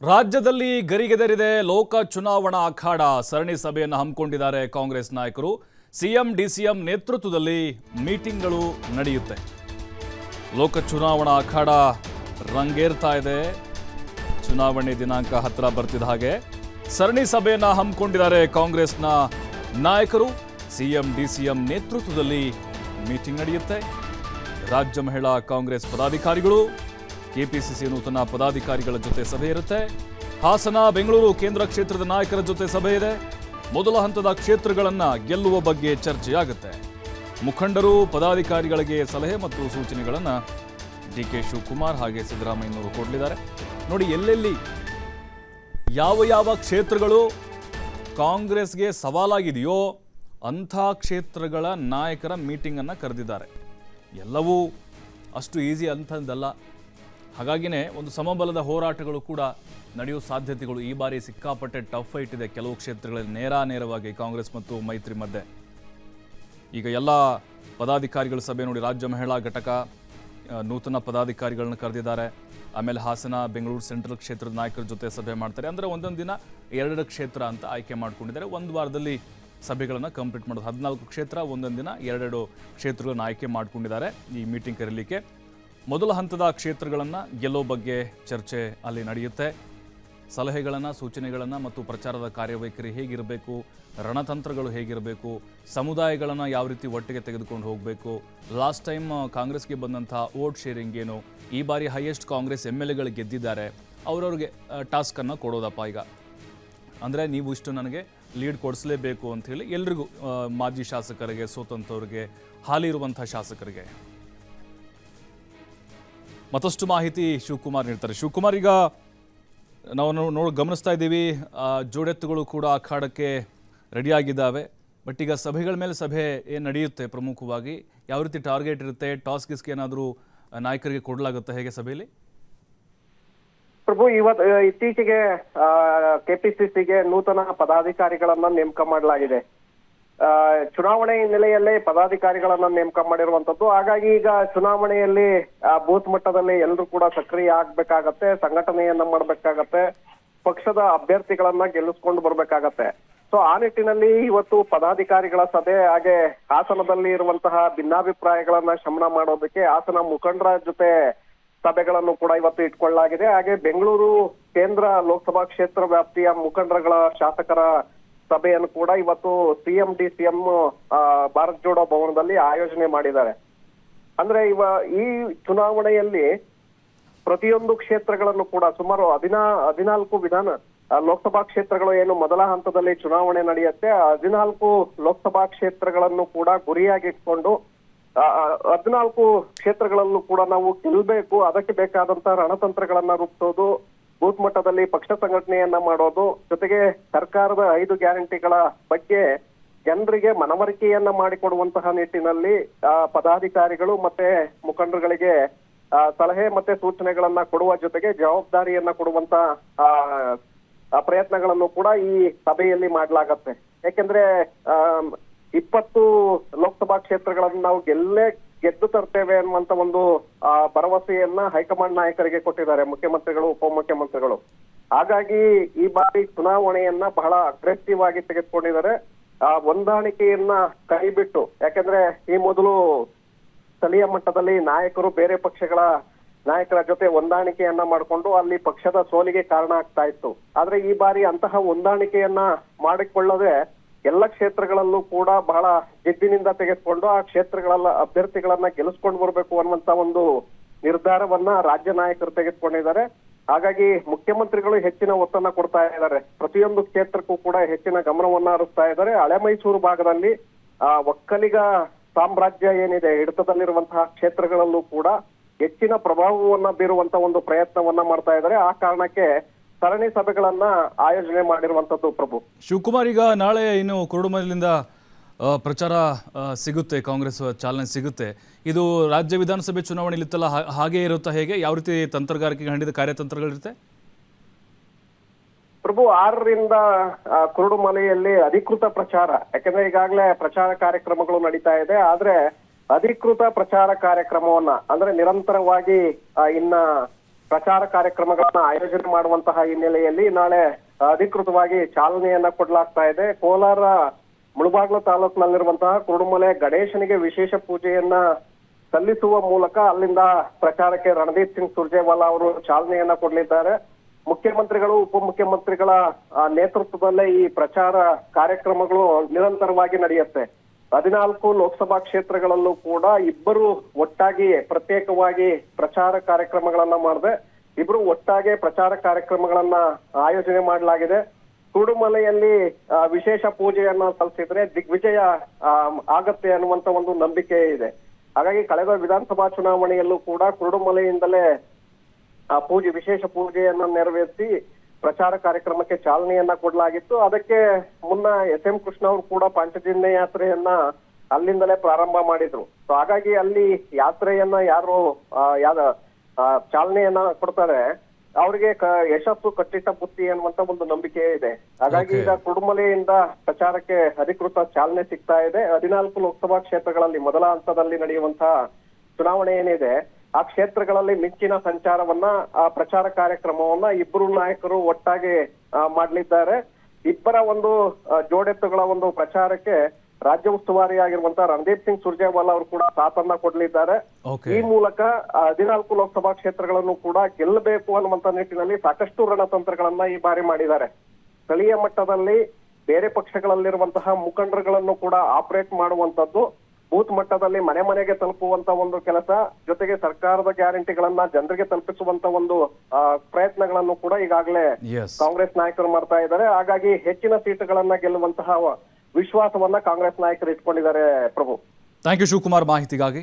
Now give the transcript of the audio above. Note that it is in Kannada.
ರಾಜ್ಯದಲ್ಲಿ ಗರಿಗೆದರಿದೆ ಲೋಕ ಚುನಾವಣಾ ಅಖಾಡ. ಸರಣಿ ಸಭೆಯನ್ನು ಹಮ್ಮಿಕೊಂಡಿದ್ದಾರೆ ಕಾಂಗ್ರೆಸ್ ನಾಯಕರು. ಸಿಎಂ ಡಿಸಿಎಂ ನೇತೃತ್ವದಲ್ಲಿ ಮೀಟಿಂಗ್ಗಳು ನಡೆಯುತ್ತೆ. ಲೋಕ ಚುನಾವಣಾ ಅಖಾಡ ರಂಗೇರ್ತಾ ಇದೆ. ಚುನಾವಣೆ ದಿನಾಂಕ ಹತ್ತಿರ ಬರ್ತಿದ್ದ ಹಾಗೆ ಸರಣಿ ಸಭೆಯನ್ನು ಹಮ್ಮಿಕೊಂಡಿದ್ದಾರೆ ಕಾಂಗ್ರೆಸ್ನ ನಾಯಕರು. ಸಿಎಂ ಡಿಸಿಎಂ ನೇತೃತ್ವದಲ್ಲಿ ಮೀಟಿಂಗ್ ನಡೆಯುತ್ತೆ. ರಾಜ್ಯ ಮಹಿಳಾ ಕಾಂಗ್ರೆಸ್ ಪದಾಧಿಕಾರಿಗಳು, ಕೆಪಿಸಿಸಿ ನೂತನ ಪದಾಧಿಕಾರಿಗಳ ಜೊತೆ ಸಭೆ ಇರುತ್ತೆ. ಹಾಸನ, ಬೆಂಗಳೂರು ಕೇಂದ್ರ ಕ್ಷೇತ್ರದ ನಾಯಕರ ಜೊತೆ ಸಭೆ ಇದೆ. ಮೊದಲ ಹಂತದ ಕ್ಷೇತ್ರಗಳನ್ನು ಗೆಲ್ಲುವ ಬಗ್ಗೆ ಚರ್ಚೆಯಾಗುತ್ತೆ. ಮುಖಂಡರು, ಪದಾಧಿಕಾರಿಗಳಿಗೆ ಸಲಹೆ ಮತ್ತು ಸೂಚನೆಗಳನ್ನು ಡಿಕೆ ಶಿವಕುಮಾರ್ ಹಾಗೆ ಸಿದ್ದರಾಮಯ್ಯನವರು ಕೊಡಲಿದ್ದಾರೆ. ನೋಡಿ, ಎಲ್ಲೆಲ್ಲಿ ಯಾವ ಕ್ಷೇತ್ರಗಳು ಕಾಂಗ್ರೆಸ್ಗೆ ಸವಾಲಾಗಿದೆಯೋ ಅಂಥ ಕ್ಷೇತ್ರಗಳ ನಾಯಕರ ಮೀಟಿಂಗನ್ನು ಕರೆದಿದ್ದಾರೆ. ಎಲ್ಲವೂ ಅಷ್ಟು ಈಸಿ ಅಂತಂದಲ್ಲ. ಹಾಗಾಗಿನೇ ಒಂದು ಸಮಬಲದ ಹೋರಾಟಗಳು ಕೂಡ ನಡೆಯುವ ಸಾಧ್ಯತೆಗಳು ಈ ಬಾರಿ ಸಿಕ್ಕಾಪಟ್ಟೆ ಟಫ್ ಫೈಟ್ ಇದೆ. ಕೆಲವು ಕ್ಷೇತ್ರಗಳಲ್ಲಿ ನೇರವಾಗಿ ಕಾಂಗ್ರೆಸ್ ಮತ್ತು ಮೈತ್ರಿ ಮಧ್ಯೆ. ಈಗ ಎಲ್ಲ ಪದಾಧಿಕಾರಿಗಳ ಸಭೆ ನೋಡಿ, ರಾಜ್ಯ ಮಹಿಳಾ ಘಟಕ ನೂತನ ಪದಾಧಿಕಾರಿಗಳನ್ನ ಕರೆದಿದ್ದಾರೆ. ಆಮೇಲೆ ಹಾಸನ, ಬೆಂಗಳೂರು ಸೆಂಟ್ರಲ್ ಕ್ಷೇತ್ರದ ನಾಯಕರ ಜೊತೆ ಸಭೆ ಮಾಡ್ತಾರೆ. ಅಂದರೆ ಒಂದೊಂದು ದಿನ 2 ಕ್ಷೇತ್ರ ಅಂತ ಆಯ್ಕೆ ಮಾಡ್ಕೊಂಡಿದ್ದಾರೆ. ಒಂದು ವಾರದಲ್ಲಿ ಸಭೆಗಳನ್ನು ಕಂಪ್ಲೀಟ್ ಮಾಡೋದು. 14 ಕ್ಷೇತ್ರ, ಒಂದೊಂದು ದಿನ 2 ಕ್ಷೇತ್ರಗಳನ್ನು ಆಯ್ಕೆ ಮಾಡ್ಕೊಂಡಿದ್ದಾರೆ ಈ ಮೀಟಿಂಗ್ ಕರೀಲಿಕ್ಕೆ. ಮೊದಲ ಹಂತದ ಕ್ಷೇತ್ರಗಳನ್ನು ಗೆಲ್ಲೋ ಬಗ್ಗೆ ಚರ್ಚೆ ಅಲ್ಲಿ ನಡೆಯುತ್ತೆ. ಸಲಹೆಗಳನ್ನು, ಸೂಚನೆಗಳನ್ನು ಮತ್ತು ಪ್ರಚಾರದ ಕಾರ್ಯವೈಖರಿ ಹೇಗಿರಬೇಕು, ರಣತಂತ್ರಗಳು ಹೇಗಿರಬೇಕು, ಸಮುದಾಯಗಳನ್ನು ಯಾವ ರೀತಿ ಒಟ್ಟಿಗೆ ತೆಗೆದುಕೊಂಡು ಹೋಗಬೇಕು, ಲಾಸ್ಟ್ ಟೈಮ್ ಕಾಂಗ್ರೆಸ್ಗೆ ಬಂದಂಥ ವೋಟ್ ಶೇರಿಂಗ್ ಏನು, ಈ ಬಾರಿ ಹೈಯೆಸ್ಟ್ ಕಾಂಗ್ರೆಸ್ MLAಗಳು ಗೆದ್ದಿದ್ದಾರೆ, ಅವರವ್ರಿಗೆ ಟಾಸ್ಕನ್ನು ಕೊಡೋದಪ್ಪ. ಈಗ ಅಂದರೆ ನೀವು ಇಷ್ಟು ನನಗೆ ಲೀಡ್ ಕೊಡಿಸಲೇಬೇಕು ಅಂಥೇಳಿ ಎಲ್ರಿಗೂ, ಮಾಜಿ ಶಾಸಕರಿಗೆ, ಸೋತಂಥವ್ರಿಗೆ, ಹಾಲಿ ಇರುವಂಥ ಶಾಸಕರಿಗೆ ಮತ್ತಷ್ಟು ಮಾಹಿತಿ ಶಿವಕುಮಾರ್ ನೀಡ್ತಾರೆ. ಶಿವಕುಮಾರ್, ಈಗ ನಾವು ಗಮನಿಸ್ತಾ ಇದ್ದೀವಿ, ಜೋಡೆತ್ತುಗಳು ಕೂಡ ಅಖಾಡಕ್ಕೆ ರೆಡಿಯಾಗಿದ್ದಾವೆ. ಬಟ್ ಈಗ ಸಭೆಗಳ ಮೇಲೆ ಸಭೆ ಏನು ನಡೆಯುತ್ತೆ, ಪ್ರಮುಖವಾಗಿ ಯಾವ ರೀತಿ ಟಾರ್ಗೆಟ್ ಇರುತ್ತೆ, ಟಾಸ್ ಗಿಸ್ಗೆ ಏನಾದರೂ ನಾಯಕರಿಗೆ ಕೊಡಲಾಗುತ್ತೆ ಹೇಗೆ ಸಭೆಯಲ್ಲಿ? ಪ್ರಭು, ಇತ್ತೀಚೆಗೆ ಕೆಪಿಸಿಸಿಗೆ ನೂತನ ಪದಾಧಿಕಾರಿಗಳನ್ನ ನೇಮಕ ಮಾಡಲಾಗಿದೆ. ಚುನಾವಣೆ ಹಿನ್ನೆಲೆಯಲ್ಲೇ ಪದಾಧಿಕಾರಿಗಳನ್ನ ನೇಮಕ ಮಾಡಿರುವಂತದ್ದು. ಹಾಗಾಗಿ ಈಗ ಚುನಾವಣೆಯಲ್ಲಿ ಬೂತ್ ಮಟ್ಟದಲ್ಲಿ ಎಲ್ಲರೂ ಕೂಡ ಸಕ್ರಿಯ ಆಗ್ಬೇಕಾಗತ್ತೆ, ಸಂಘಟನೆಯನ್ನ ಮಾಡ್ಬೇಕಾಗತ್ತೆ, ಪಕ್ಷದ ಅಭ್ಯರ್ಥಿಗಳನ್ನ ಗೆಲ್ಲಿಸ್ಕೊಂಡು ಬರ್ಬೇಕಾಗತ್ತೆ. ಸೊ ಆ ನಿಟ್ಟಿನಲ್ಲಿ ಇವತ್ತು ಪದಾಧಿಕಾರಿಗಳ ಸಭೆ, ಹಾಗೆ ಹಾಸನದಲ್ಲಿ ಇರುವಂತಹ ಭಿನ್ನಾಭಿಪ್ರಾಯಗಳನ್ನ ಶಮನ ಮಾಡೋದಕ್ಕೆ ಹಾಸನ ಮುಖಂಡರ ಜೊತೆ ಸಭೆಗಳನ್ನು ಕೂಡ ಇವತ್ತು ಇಟ್ಕೊಳ್ಳಲಾಗಿದೆ. ಹಾಗೆ ಬೆಂಗಳೂರು ಕೇಂದ್ರ ಲೋಕಸಭಾ ಕ್ಷೇತ್ರ ವ್ಯಾಪ್ತಿಯ ಮುಖಂಡರುಗಳ ಶಾಸಕರ ಸಭೆಯನ್ನು ಕೂಡ ಇವತ್ತು ಸಿಎಂ ಡಿಸಿಎಂ ಭಾರತ್ ಜೋಡೋ ಭವನದಲ್ಲಿ ಆಯೋಜನೆ ಮಾಡಿದ್ದಾರೆ. ಅಂದ್ರೆ ಈ ಚುನಾವಣೆಯಲ್ಲಿ ಪ್ರತಿಯೊಂದು ಕ್ಷೇತ್ರಗಳನ್ನು ಕೂಡ ಸುಮಾರು 14 ಲೋಕಸಭಾ ಕ್ಷೇತ್ರಗಳು ಏನು ಮೊದಲ ಹಂತದಲ್ಲಿ ಚುನಾವಣೆ ನಡೆಯುತ್ತೆ, 14 ಲೋಕಸಭಾ ಕ್ಷೇತ್ರಗಳನ್ನು ಕೂಡ ಗುರಿಯಾಗಿಟ್ಕೊಂಡು 14 ಕ್ಷೇತ್ರಗಳಲ್ಲೂ ಕೂಡ ನಾವು ಗೆಲ್ಲಬೇಕು, ಅದಕ್ಕೆ ಬೇಕಾದಂತಹ ರಣತಂತ್ರಗಳನ್ನ ರೂಪಿಸೋದು, ಬೂತ್ ಮಟ್ಟದಲ್ಲಿ ಪಕ್ಷ ಸಂಘಟನೆಯನ್ನ ಮಾಡೋದು, ಜೊತೆಗೆ ಸರ್ಕಾರದ 5 ಗ್ಯಾರಂಟಿಗಳ ಬಗ್ಗೆ ಜನರಿಗೆ ಮನವರಿಕೆಯನ್ನ ಮಾಡಿಕೊಡುವಂತಹ ನಿಟ್ಟಿನಲ್ಲಿ ಪದಾಧಿಕಾರಿಗಳು ಮತ್ತೆ ಮುಖಂಡರುಗಳಿಗೆ ಸಲಹೆ ಮತ್ತೆ ಸೂಚನೆಗಳನ್ನ ಕೊಡುವ ಜೊತೆಗೆ ಜವಾಬ್ದಾರಿಯನ್ನ ಕೊಡುವಂತ ಪ್ರಯತ್ನಗಳನ್ನು ಕೂಡ ಈ ಸಭೆಯಲ್ಲಿ ಮಾಡಲಾಗತ್ತೆ. ಯಾಕೆಂದ್ರೆ 20 ಲೋಕಸಭಾ ಕ್ಷೇತ್ರಗಳನ್ನು ನಾವು ಗೆದ್ದು ತರ್ತೇವೆ ಅನ್ನುವಂತ ಒಂದು ಭರವಸೆಯನ್ನ ಹೈಕಮಾಂಡ್ ನಾಯಕರಿಗೆ ಕೊಟ್ಟಿದ್ದಾರೆ ಮುಖ್ಯಮಂತ್ರಿಗಳು, ಉಪಮುಖ್ಯಮಂತ್ರಿಗಳು. ಹಾಗಾಗಿ ಈ ಬಾರಿ ಚುನಾವಣೆಯನ್ನ ಬಹಳ ಅಗ್ರೆಸಿವ್ ಆಗಿ ತೆಗೆದುಕೊಂಡಿದ್ದಾರೆ. ಹೊಂದಾಣಿಕೆಯನ್ನ ಕೈಬಿಟ್ಟು, ಯಾಕೆಂದ್ರೆ ಈ ಮೊದಲು ಸ್ಥಳೀಯ ಮಟ್ಟದಲ್ಲಿ ನಾಯಕರು ಬೇರೆ ಪಕ್ಷಗಳ ನಾಯಕರ ಜೊತೆ ಹೊಂದಾಣಿಕೆಯನ್ನ ಮಾಡಿಕೊಂಡು ಅಲ್ಲಿ ಪಕ್ಷದ ಸೋಲಿಗೆ ಕಾರಣ ಆಗ್ತಾ ಇತ್ತು. ಆದ್ರೆ ಈ ಬಾರಿ ಅಂತಹ ಹೊಂದಾಣಿಕೆಯನ್ನ ಮಾಡಿಕೊಳ್ಳದೆ ಎಲ್ಲ ಕ್ಷೇತ್ರಗಳಲ್ಲೂ ಕೂಡ ಬಹಳ ಜಿದ್ದಿನಿಂದ ತೆಗೆದುಕೊಂಡು ಆ ಕ್ಷೇತ್ರಗಳ ಅಭ್ಯರ್ಥಿಗಳನ್ನ ಗೆಲ್ಲಿಸ್ಕೊಂಡು ಬರ್ಬೇಕು ಅನ್ನುವಂತ ಒಂದು ನಿರ್ಧಾರವನ್ನ ರಾಜ್ಯ ನಾಯಕರು ತೆಗೆದುಕೊಂಡಿದ್ದಾರೆ. ಹಾಗಾಗಿ ಮುಖ್ಯಮಂತ್ರಿಗಳು ಹೆಚ್ಚಿನ ಒತ್ತನ್ನ ಕೊಡ್ತಾ ಇದ್ದಾರೆ. ಪ್ರತಿಯೊಂದು ಕ್ಷೇತ್ರಕ್ಕೂ ಕೂಡ ಹೆಚ್ಚಿನ ಗಮನವನ್ನ ಹರಿಸ್ತಾ ಇದ್ದಾರೆ. ಹಳೆ ಮೈಸೂರು ಭಾಗದಲ್ಲಿ ಒಕ್ಕಲಿಗ ಸಾಮ್ರಾಜ್ಯ ಏನಿದೆ, ಹಿಡಿತದಲ್ಲಿರುವಂತಹ ಕ್ಷೇತ್ರಗಳಲ್ಲೂ ಕೂಡ ಹೆಚ್ಚಿನ ಪ್ರಭಾವವನ್ನ ಬೀರುವಂತ ಒಂದು ಪ್ರಯತ್ನವನ್ನ ಮಾಡ್ತಾ ಇದ್ದಾರೆ. ಆ ಕಾರಣಕ್ಕೆ ಸರಣಿ ಸಭೆಗಳನ್ನ ಆಯೋಜನೆ ಮಾಡಿರುವಂತದ್ದು. ಪ್ರಭು ಶಿವಕುಮಾರ್, ಈಗ ನಾಳೆ ಇನ್ನು ಕುರುಡುಮಲೆಯಿಂದ ಪ್ರಚಾರ ಸಿಗುತ್ತೆ, ಕಾಂಗ್ರೆಸ್ ಚಾಲನೆ ಸಿಗುತ್ತೆ. ಇದು ರಾಜ್ಯ ವಿಧಾನಸಭೆ ಚುನಾವಣೆಯಲ್ಲಿ ಇತ್ತಲ್ಲ, ಹಾಗೆ ಇರುತ್ತಾ ಹೇಗೆ? ಯಾವ ರೀತಿ ತಂತ್ರಗಾರಿಕೆಗೆ ಹಂಡಿದ ಕಾರ್ಯತಂತ್ರಗಳಿರುತ್ತೆ? ಪ್ರಭು, 6ರಿಂದ ಕುರುಡುಮಲೆಯಲ್ಲಿ ಅಧಿಕೃತ ಪ್ರಚಾರ, ಯಾಕಂದ್ರೆ ಈಗಾಗಲೇ ಪ್ರಚಾರ ಕಾರ್ಯಕ್ರಮಗಳು ನಡೀತಾ ಇದೆ. ಆದ್ರೆ ಅಧಿಕೃತ ಪ್ರಚಾರ ಕಾರ್ಯಕ್ರಮವನ್ನ ಅಂದ್ರೆ ನಿರಂತರವಾಗಿ ಇನ್ನ ಪ್ರಚಾರ ಕಾರ್ಯಕ್ರಮಗಳನ್ನ ಆಯೋಜನೆ ಮಾಡುವಂತಹ ಹಿನ್ನೆಲೆಯಲ್ಲಿ ನಾಳೆ ಅಧಿಕೃತವಾಗಿ ಚಾಲನೆಯನ್ನ ಕೊಡಲಾಗ್ತಾ ಇದೆ. ಕೋಲಾರ ಮುಳಬಾಗಿಲು ತಾಲೂಕಿನಲ್ಲಿರುವಂತಹ ಕುರುಡುಮಲೆ ಗಣೇಶನಿಗೆ ವಿಶೇಷ ಪೂಜೆಯನ್ನ ಸಲ್ಲಿಸುವ ಮೂಲಕ ಅಲ್ಲಿಂದ ಪ್ರಚಾರಕ್ಕೆ ರಣದೀಪ್ ಸಿಂಗ್ ಸುರ್ಜೇವಾಲಾ ಅವರು ಚಾಲನೆಯನ್ನ ಕೊಡಲಿದ್ದಾರೆ. ಮುಖ್ಯಮಂತ್ರಿಗಳು ಉಪಮುಖ್ಯಮಂತ್ರಿಗಳ ನೇತೃತ್ವದಲ್ಲೇ ಈ ಪ್ರಚಾರ ಕಾರ್ಯಕ್ರಮಗಳು ನಿರಂತರವಾಗಿ ನಡೆಯುತ್ತೆ. 14 ಲೋಕಸಭಾ ಕ್ಷೇತ್ರಗಳಲ್ಲೂ ಕೂಡ ಇಬ್ಬರು ಒಟ್ಟಾಗಿ ಪ್ರತ್ಯೇಕವಾಗಿ ಪ್ರಚಾರ ಕಾರ್ಯಕ್ರಮಗಳನ್ನ ಮಾಡದೆ ಇಬ್ರು ಒಟ್ಟಾಗಿ ಪ್ರಚಾರ ಕಾರ್ಯಕ್ರಮಗಳನ್ನ ಆಯೋಜನೆ ಮಾಡಲಾಗಿದೆ. ಕುರುಡುಮಲೆಯಲ್ಲಿ ವಿಶೇಷ ಪೂಜೆಯನ್ನ ಸಲ್ಲಿಸಿದ್ರೆ ದಿಗ್ವಿಜಯ ಆಗತ್ತೆ ಅನ್ನುವಂತ ಒಂದು ನಂಬಿಕೆ ಇದೆ. ಹಾಗಾಗಿ ಕಳೆದ ವಿಧಾನಸಭಾ ಚುನಾವಣೆಯಲ್ಲೂ ಕೂಡ ಕುರುಡುಮಲೆಯಿಂದಲೇ ವಿಶೇಷ ಪೂಜೆಯನ್ನ ನೆರವೇರಿಸಿ ಪ್ರಚಾರ ಕಾರ್ಯಕ್ರಮಕ್ಕೆ ಚಾಲನೆಯನ್ನ ಕೊಡಲಾಗಿತ್ತು. ಅದಕ್ಕೆ ಮುನ್ನ SM ಕೃಷ್ಣ ಅವರು ಕೂಡ ಪಂಚಜಿನ್ಯ ಯಾತ್ರೆಯನ್ನ ಅಲ್ಲಿಂದಲೇ ಪ್ರಾರಂಭ ಮಾಡಿದ್ರು. ಸೊ ಹಾಗಾಗಿ ಅಲ್ಲಿ ಯಾತ್ರೆಯನ್ನ ಯಾರು ಚಾಲನೆಯನ್ನ ಕೊಡ್ತಾರೆ ಅವರಿಗೆ ಯಶಸ್ಸು ಕಟ್ಟಿಟ್ಟ ಬುತ್ತಿ ಅನ್ನುವಂತ ಒಂದು ನಂಬಿಕೆ ಇದೆ. ಹಾಗಾಗಿ ಈಗ ಕುರುಡುಮಲೆಯಿಂದ ಪ್ರಚಾರಕ್ಕೆ ಅಧಿಕೃತ ಚಾಲನೆ ಸಿಗ್ತಾ ಇದೆ. 14 ಲೋಕಸಭಾ ಕ್ಷೇತ್ರಗಳಲ್ಲಿ ಮೊದಲ ಹಂತದಲ್ಲಿ ನಡೆಯುವಂತಹ ಚುನಾವಣೆ ಏನಿದೆ ಆ ಕ್ಷೇತ್ರಗಳಲ್ಲಿ ಮಿಂಚಿನ ಸಂಚಾರವನ್ನ ಪ್ರಚಾರ ಕಾರ್ಯಕ್ರಮವನ್ನ ಇಬ್ಬರು ನಾಯಕರು ಒಟ್ಟಾಗಿ ಮಾಡಲಿದ್ದಾರೆ. ಇಬ್ಬರ ಒಂದು ಜೋಡೆತ್ತುಗಳ ಒಂದು ಪ್ರಚಾರಕ್ಕೆ ರಾಜ್ಯ ಉಸ್ತುವಾರಿ ಆಗಿರುವಂತಹ ರಣದೀಪ್ ಸಿಂಗ್ ಸುರ್ಜೇವಾಲಾ ಅವರು ಕೂಡ ಸಾಥನ್ನ ಕೊಡಲಿದ್ದಾರೆ. ಈ ಮೂಲಕ 14 ಲೋಕಸಭಾ ಕ್ಷೇತ್ರಗಳನ್ನು ಕೂಡ ಗೆಲ್ಲಬೇಕು ಅನ್ನುವಂತ ನಿಟ್ಟಿನಲ್ಲಿ ಸಾಕಷ್ಟು ರಣತಂತ್ರಗಳನ್ನ ಈ ಬಾರಿ ಮಾಡಿದ್ದಾರೆ. ಸ್ಥಳೀಯ ಮಟ್ಟದಲ್ಲಿ ಬೇರೆ ಪಕ್ಷಗಳಲ್ಲಿರುವಂತಹ ಮುಖಂಡರುಗಳನ್ನು ಕೂಡ ಆಪರೇಟ್ ಮಾಡುವಂತದ್ದು, ಬೂತ್ ಮಟ್ಟದಲ್ಲಿ ಮನೆ ಮನೆಗೆ ತಲುಪುವಂತ ಒಂದು ಕೆಲಸ, ಜೊತೆಗೆ ಸರ್ಕಾರದ ಗ್ಯಾರಂಟಿಗಳನ್ನ ಜನರಿಗೆ ತಲುಪಿಸುವಂತ ಒಂದು ಪ್ರಯತ್ನಗಳನ್ನು ಕೂಡ ಈಗಾಗಲೇ ಕಾಂಗ್ರೆಸ್ ನಾಯಕರು ಮಾಡ್ತಾ ಇದ್ದಾರೆ. ಹಾಗಾಗಿ ಹೆಚ್ಚಿನ ಸೀಟುಗಳನ್ನ ಗೆಲ್ಲುವಂತಹ ವಿಶ್ವಾಸವನ್ನ ಕಾಂಗ್ರೆಸ್ ನಾಯಕರು ಇಟ್ಕೊಂಡಿದ್ದಾರೆ. ಪ್ರಭು, ಥ್ಯಾಂಕ್ ಯು ಶಿವಕುಮಾರ್ ಮಾಹಿತಿಗಾಗಿ.